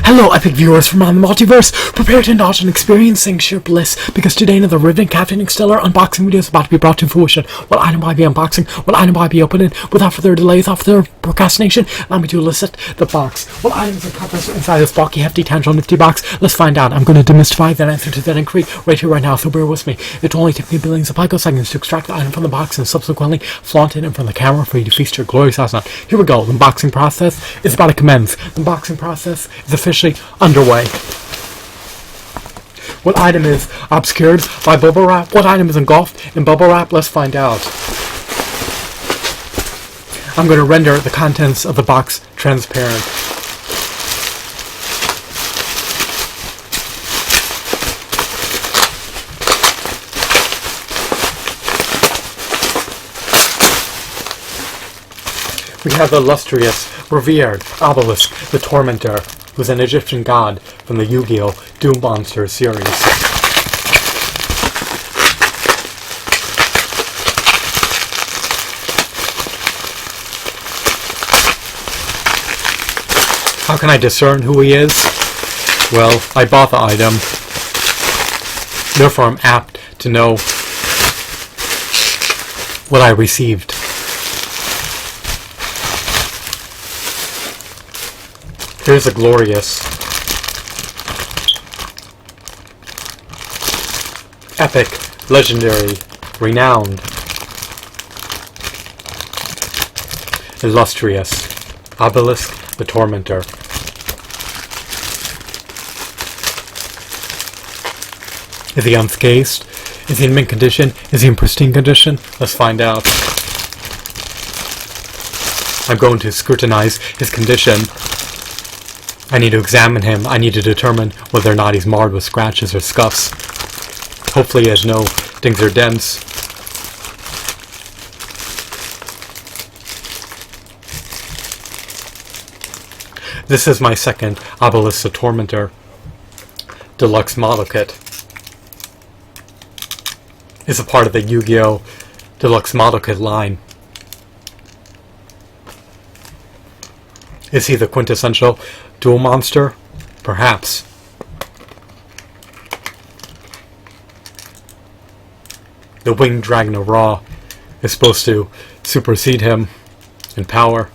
Hello, epic viewers from around the multiverse. Prepare to indulge in experiencing sheer bliss, because today another riveting, captivating, stellar unboxing video is about to be brought to fruition. What item will I be unboxing? What item will I be opening? Without further delay, without further procrastination, allow me to elicit the box. What items encompassed inside this bulky, hefty, tangible, nifty box? Let's find out. I'm going to demystify that answer to that inquiry right here, right now, so bear with me. It'll only take me billions of picoseconds to extract the item from the box and subsequently flaunt it in front of the camera for you to feast your glorious eyes on. Here we go. The unboxing process is about to commence. The unboxing process is officially underway. What item is obscured by bubble wrap? What item is engulfed in bubble wrap? Let's find out. I'm going to render the contents of the box transparent. We have the illustrious, revered Obelisk the Tormentor, who's an Egyptian god from the Yu-Gi-Oh! Doom Monster series. How can I discern who he is? Well, I bought the item. Therefore, I'm apt to know what I received. Here's a glorious, epic, legendary, renowned, illustrious Obelisk the Tormentor. Is he unscathed? Is he in mint condition? Is he in pristine condition? Let's find out. I'm going to scrutinize his condition. I need to examine him. I need to determine whether or not he's marred with scratches or scuffs. Hopefully he has no dings or dents. This is my second Obelisk the Tormentor deluxe model kit. It's a part of the Yu-Gi-Oh! Deluxe model kit line. Is he the quintessential dual monster? Perhaps. The winged dragon of Ra is supposed to supersede him in power.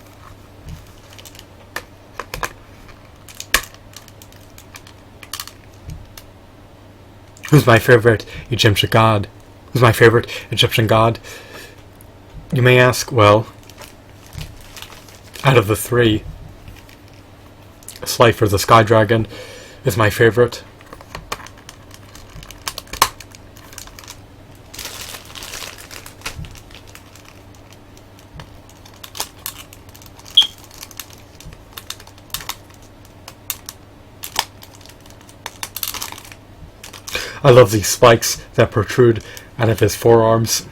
Who's my favorite Egyptian god? Who's my favorite Egyptian god? You may ask. Well, out of the three, Slifer the Sky Dragon is my favorite. I love these spikes that protrude out of his forearms.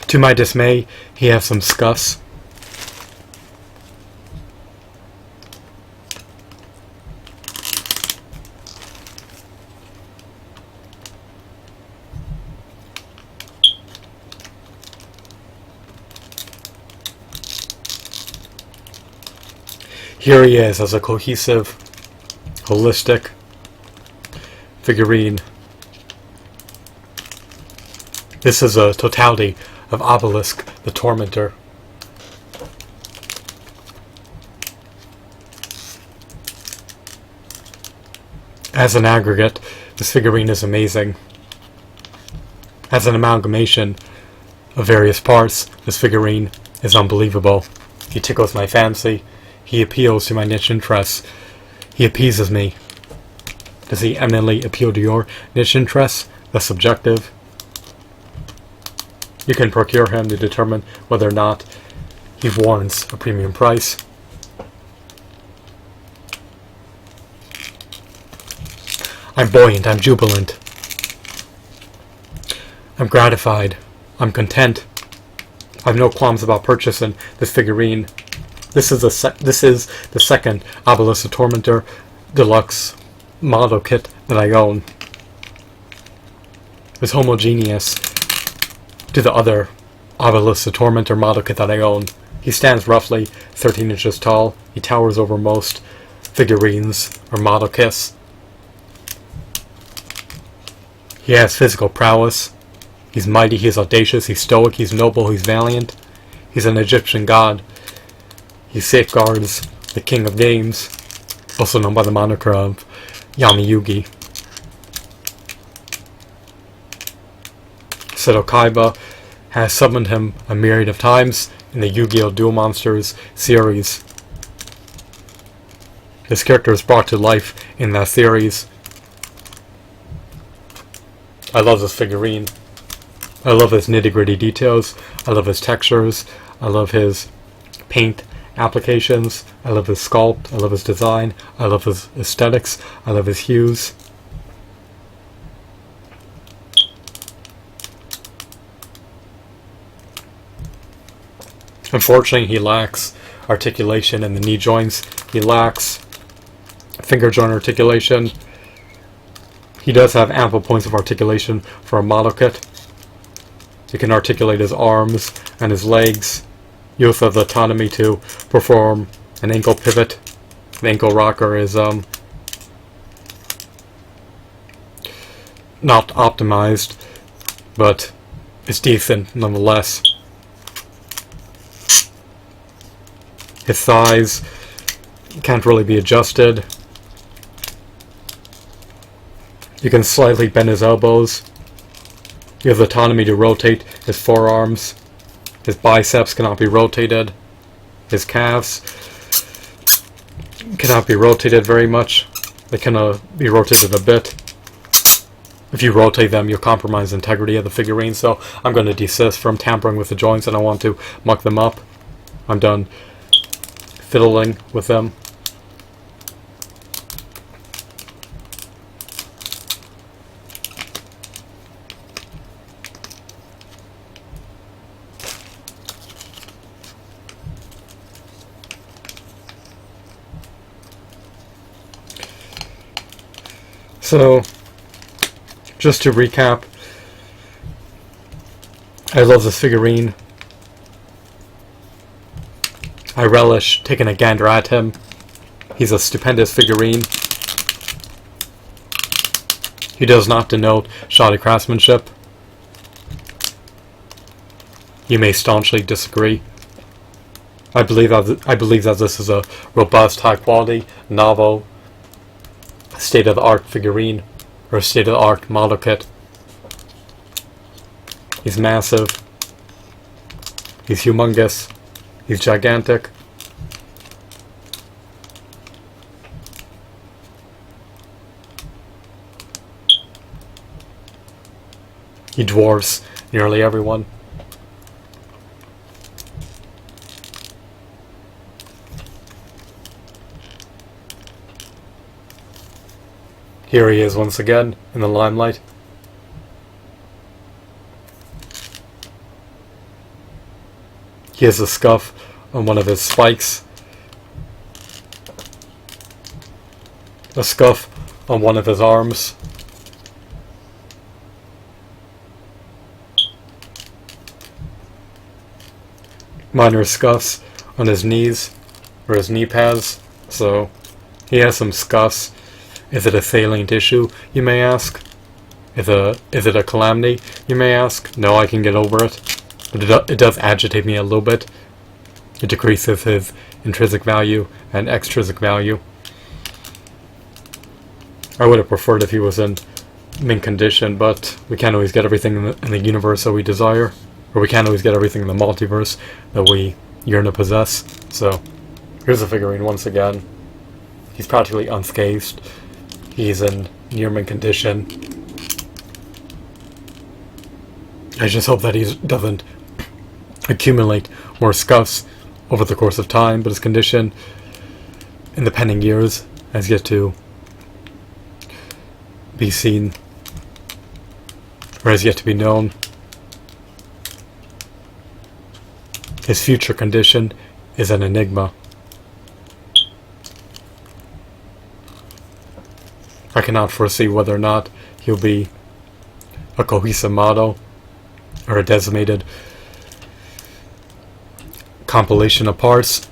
To my dismay, he has some scuffs. Here he is as a cohesive, holistic figurine. This is a totality of Obelisk the Tormentor. As an aggregate, this figurine is amazing. As an amalgamation of various parts, this figurine is unbelievable. He tickles my fancy. He appeals to my niche interests. He appeases me. Does he eminently appeal to your niche interests? That's subjective. You can procure him to determine whether or not he warrants a premium price. I'm buoyant, I'm jubilant. I'm gratified. I'm content. I have no qualms about purchasing this figurine. This is the second Obelisk the Tormentor deluxe model kit that I own. It's homogeneous. to the other Obelisk the Tormentor model kit that I own. He stands roughly 13 inches tall. He towers over most figurines or model kits. He has physical prowess. He's mighty, he's audacious, he's stoic, he's noble, he's valiant. He's an Egyptian god. He safeguards the King of Games, also known by the moniker of Yami Yugi. Seto Kaiba has summoned him a myriad of times in the Yu-Gi-Oh! Duel Monsters series. This character is brought to life in that series. I love this figurine. I love his nitty-gritty details. I love his textures. I love his paint applications. I love his sculpt. I love his design. I love his aesthetics. I love his hues. Unfortunately, he lacks articulation in the knee joints. He lacks finger joint articulation. He does have ample points of articulation for a model kit. He can articulate his arms and his legs. He also has the autonomy to perform an ankle pivot. The ankle rocker is not optimized, but it's decent nonetheless. His thighs can't really be adjusted. You can slightly bend his elbows. He has autonomy to rotate his forearms. His biceps cannot be rotated. His calves cannot be rotated very much. They can be rotated a bit. If you rotate them, you'll compromise the integrity of the figurine, so I'm going to desist from tampering with the joints and I want to muck them up. I'm done fiddling with them. So, just to recap, I love this figurine. I relish taking a gander at him. He's a stupendous figurine. He does not denote shoddy craftsmanship. You may staunchly disagree. I believe that this is a robust, high-quality, novel, state-of-the-art figurine, or state-of-the-art model kit. He's massive. He's humongous. He's gigantic. He dwarfs nearly everyone. Here he is once again in the limelight. He has a scuff on one of his spikes. A scuff on one of his arms. Minor scuffs on his knees, or his knee pads, so he has some scuffs. Is it a salient issue, you may ask? Is it a calamity, you may ask? No, I can get over it. But it does agitate me a little bit. It decreases his intrinsic value and extrinsic value. I would have preferred if he was in mint condition, but we can't always get everything in the universe that we desire. Or we can't always get everything in the multiverse that we yearn to possess. So, here's the figurine once again. He's practically unscathed. He's in near mint condition. I just hope that he doesn't accumulate more scuffs over the course of time, but his condition in the pending years has yet to be seen, or has yet to be known. His future condition is an enigma. I cannot foresee whether or not he'll be a cohesive model or a designated compilation of parts.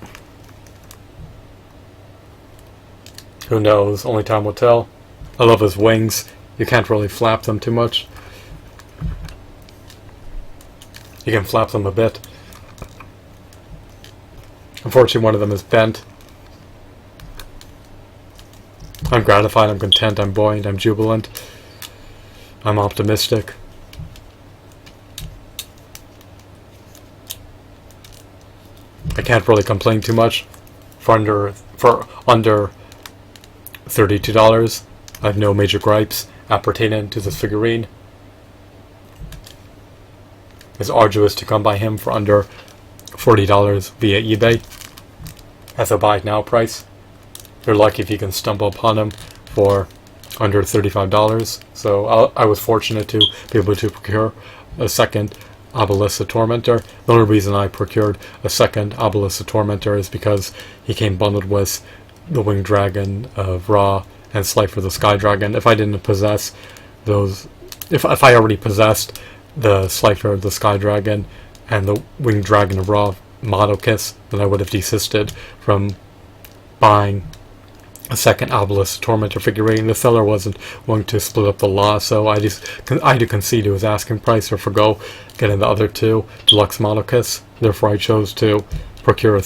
Who knows? Only time will tell. I love his wings. You can't really flap them too much. You can flap them a bit. Unfortunately, one of them is bent. I'm gratified, I'm content, I'm buoyant, I'm jubilant. I'm optimistic. I can't really complain too much. For under $32, I have no major gripes appertaining to this figurine. It's arduous to come by him for under $40 via eBay as a buy it now price. You're lucky if you can stumble upon him for under $35. So I was fortunate to be able to procure a second Obelisk the Tormentor. The only reason I procured a second Obelisk the Tormentor is because he came bundled with the Winged Dragon of Ra and Slifer the Sky Dragon. If I didn't possess those, if I already possessed the Slifer the Sky Dragon and the Winged Dragon of Ra model kits, then I would have desisted from buying a second Obelisk Tormentor figurine. The seller wasn't willing to split up the loss, so I had to concede to his asking price or forgo getting the other two deluxe model kits. Therefore, I chose to procure a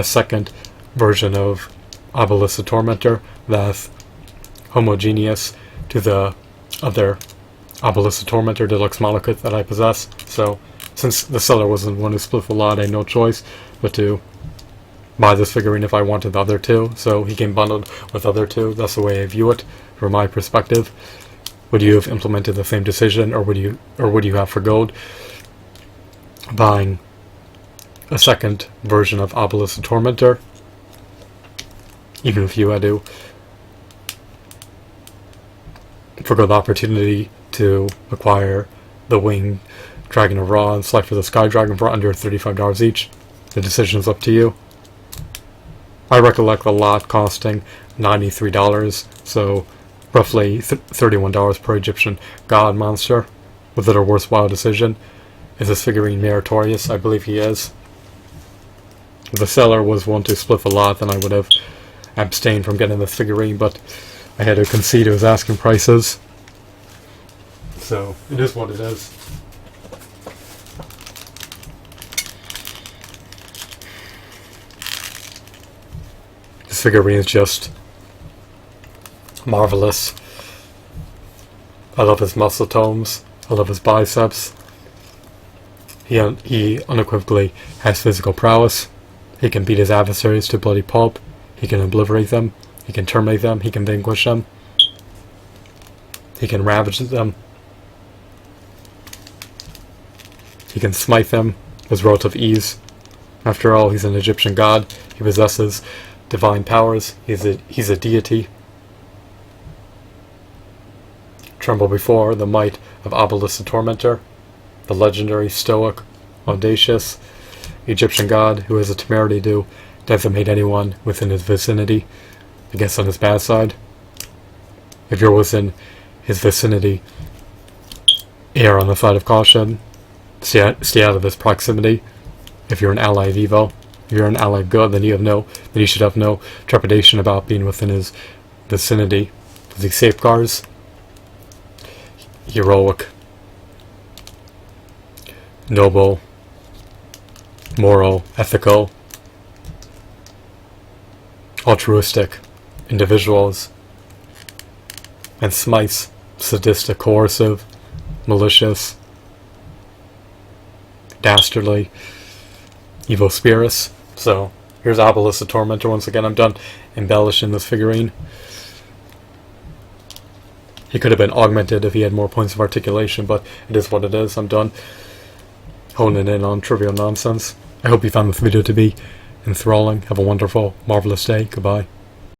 second version of Obelisk the Tormentor that's homogeneous to the other Obelisk the Tormentor deluxe model kit that I possess. So, since the seller wasn't willing to split the lot, I had no choice but to buy this figurine if I wanted the other two. So he came bundled with the other two. That's the way I view it from my perspective. Would you have implemented the same decision, or would you have forgoed buying a second version of Obelisk the Tormentor, even if you had to forgo the opportunity to acquire the Winged Dragon of Ra and Slifer the Sky Dragon for under $35 each? The decision is up to you. I recollect the lot costing $93, so roughly $31 per Egyptian god monster. Was it a worthwhile decision? Is this figurine meritorious? I believe he is. If the seller was willing to split the lot, then I would have abstained from getting this figurine, but I had to concede to his asking prices. So, it is what it is. This figurine is just marvelous. I love his muscle tones. I love his biceps. He unequivocally has physical prowess. He can beat his adversaries to bloody pulp. He can obliterate them. He can terminate them. He can vanquish them. He can ravage them. He can smite them with relative ease. After all, he's an Egyptian god. He possesses divine powers. He's a deity. Tremble before the might of Obelisk the Tormentor, the legendary, stoic, audacious Egyptian god who has the temerity to decimate anyone within his vicinity, I guess on his bad side. If you're within his vicinity, err on the side of caution. Stay out of his proximity. If you're an ally of evil, if you're an ally of good, then you should have no trepidation about being within his vicinity, because he safeguards heroic, noble, moral, ethical, altruistic individuals, and smites sadistic, coercive, malicious, dastardly, evil spirits. So, here's Obelisk the Tormentor. Once again, I'm done embellishing this figurine. He could have been augmented if he had more points of articulation, but it is what it is. I'm done honing in on trivial nonsense. I hope you found this video to be enthralling. Have a wonderful, marvelous day. Goodbye.